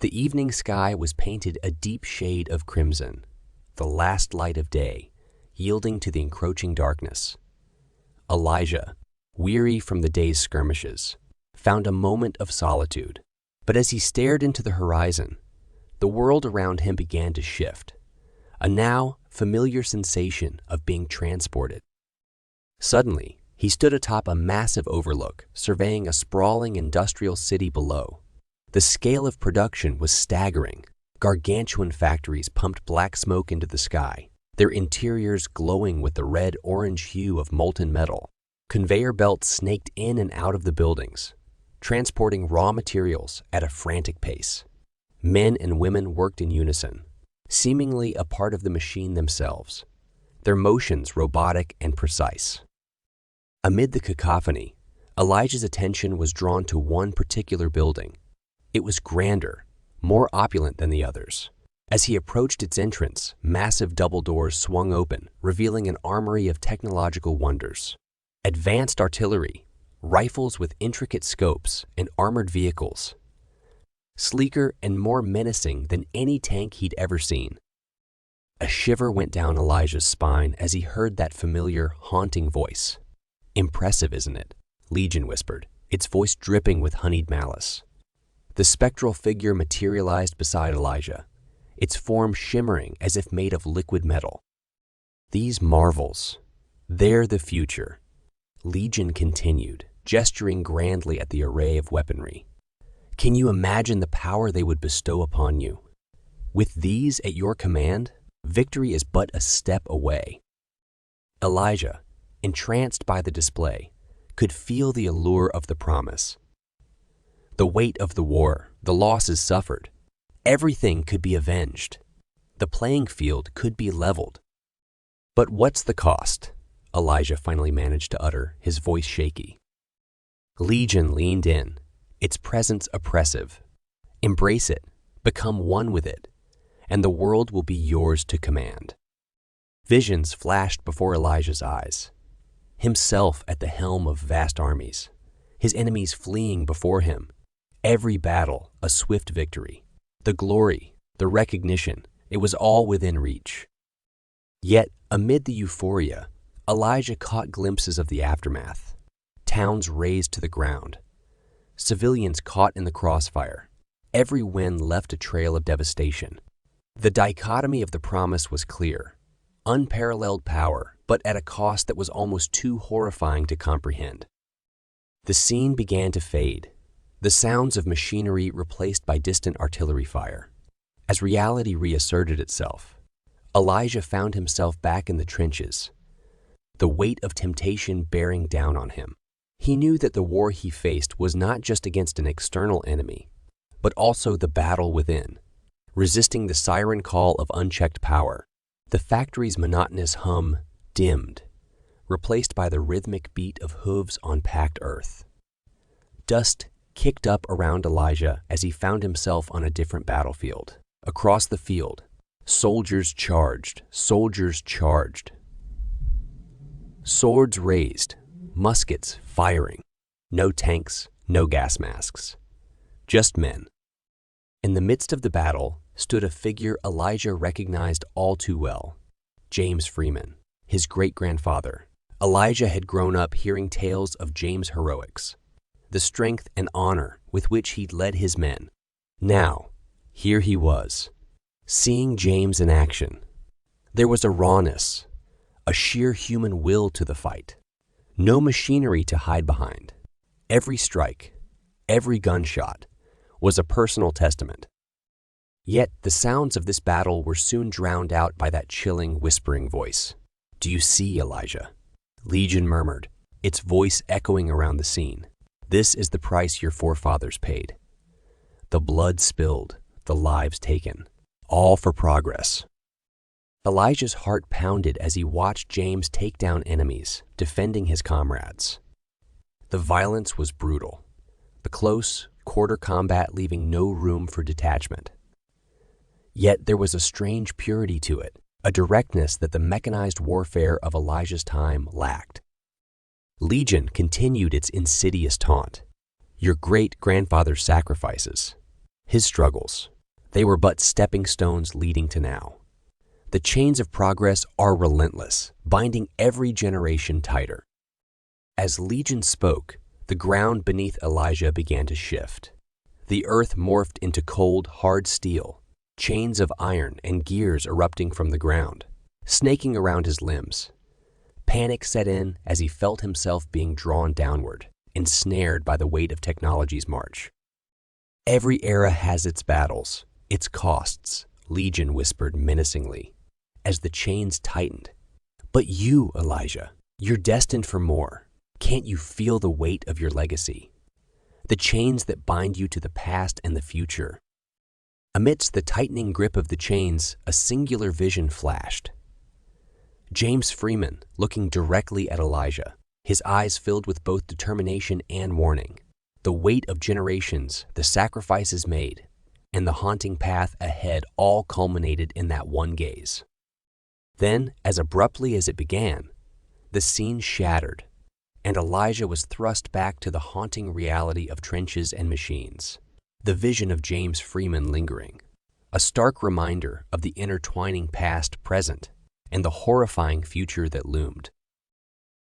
The evening sky was painted a deep shade of crimson, the last light of day, yielding to the encroaching darkness. Elijah, weary from the day's skirmishes, found a moment of solitude. But as he stared into the horizon, the world around him began to shift, a now familiar sensation of being transported. Suddenly, he stood atop a massive overlook, surveying a sprawling industrial city below. The scale of production was staggering. Gargantuan factories pumped black smoke into the sky, their interiors glowing with the red-orange hue of molten metal. Conveyor belts snaked in and out of the buildings, transporting raw materials at a frantic pace. Men and women worked in unison, seemingly a part of the machine themselves, their motions robotic and precise. Amid the cacophony, Elijah's attention was drawn to one particular building. It was grander, more opulent than the others. As he approached its entrance, massive double doors swung open, revealing an armory of technological wonders. Advanced artillery, rifles with intricate scopes, and armored vehicles. Sleeker and more menacing than any tank he'd ever seen. A shiver went down Elijah's spine as he heard that familiar, haunting voice. "Impressive, isn't it?" Legion whispered, its voice dripping with honeyed malice. The spectral figure materialized beside Elijah, its form shimmering as if made of liquid metal. "These marvels, they're the future," Legion continued, gesturing grandly at the array of weaponry. "Can you imagine the power they would bestow upon you? With these at your command, victory is but a step away." Elijah, entranced by the display, could feel the allure of the promise. The weight of the war, the losses suffered, everything could be avenged. The playing field could be leveled. "But what's the cost?" Elijah finally managed to utter, his voice shaky. Legion leaned in, its presence oppressive. "Embrace it, become one with it, and the world will be yours to command." Visions flashed before Elijah's eyes. Himself at the helm of vast armies, his enemies fleeing before him. Every battle a swift victory. The glory, the recognition, it was all within reach. Yet, amid the euphoria, Elijah caught glimpses of the aftermath. Towns razed to the ground. Civilians caught in the crossfire. Every wind left a trail of devastation. The dichotomy of the promise was clear. Unparalleled power, but at a cost that was almost too horrifying to comprehend. The scene began to fade, the sounds of machinery replaced by distant artillery fire. As reality reasserted itself, Elijah found himself back in the trenches, the weight of temptation bearing down on him. He knew that the war he faced was not just against an external enemy, but also the battle within, resisting the siren call of unchecked power. The factory's monotonous hum dimmed, replaced by the rhythmic beat of hooves on packed earth. Dust kicked up around Elijah as he found himself on a different battlefield. Across the field, soldiers charged, soldiers charged. Swords raised, muskets firing. No tanks, no gas masks. Just men. In the midst of the battle stood a figure Elijah recognized all too well. James Freeman, his great-grandfather. Elijah had grown up hearing tales of James' heroics, the strength and honor with which he'd led his men. Now, here he was, seeing James in action. There was a rawness, a sheer human will to the fight. No machinery to hide behind. Every strike, every gunshot, was a personal testament. Yet the sounds of this battle were soon drowned out by that chilling, whispering voice. "Do you see, Elijah?" Legion murmured, its voice echoing around the scene. "This is the price your forefathers paid. The blood spilled, the lives taken, all for progress." Elijah's heart pounded as he watched James take down enemies, defending his comrades. The violence was brutal, the close, quarter combat leaving no room for detachment. Yet there was a strange purity to it, a directness that the mechanized warfare of Elijah's time lacked. Legion continued its insidious taunt. "Your great-grandfather's sacrifices. His struggles, they were but stepping stones leading to now. The chains of progress are relentless, binding every generation tighter. As Legion spoke, the ground beneath Elijah began to shift. The earth morphed into cold, hard steel, chains of iron and gears erupting from the ground, snaking around his limbs. Panic set in as he felt himself being drawn downward, ensnared by the weight of technology's march. Every era has its battles, its costs, Legion whispered menacingly, as the chains tightened. But you, Elijah, you're destined for more. Can't you feel the weight of your legacy? The chains that bind you to the past and the future. Amidst the tightening grip of the chains, a singular vision flashed. James Freeman, looking directly at Elijah, his eyes filled with both determination and warning. The weight of generations, the sacrifices made, and the haunting path ahead all culminated in that one gaze. Then, as abruptly as it began, the scene shattered, and Elijah was thrust back to the haunting reality of trenches and machines. The vision of James Freeman lingering, a stark reminder of the intertwining past, present, and the horrifying future that loomed.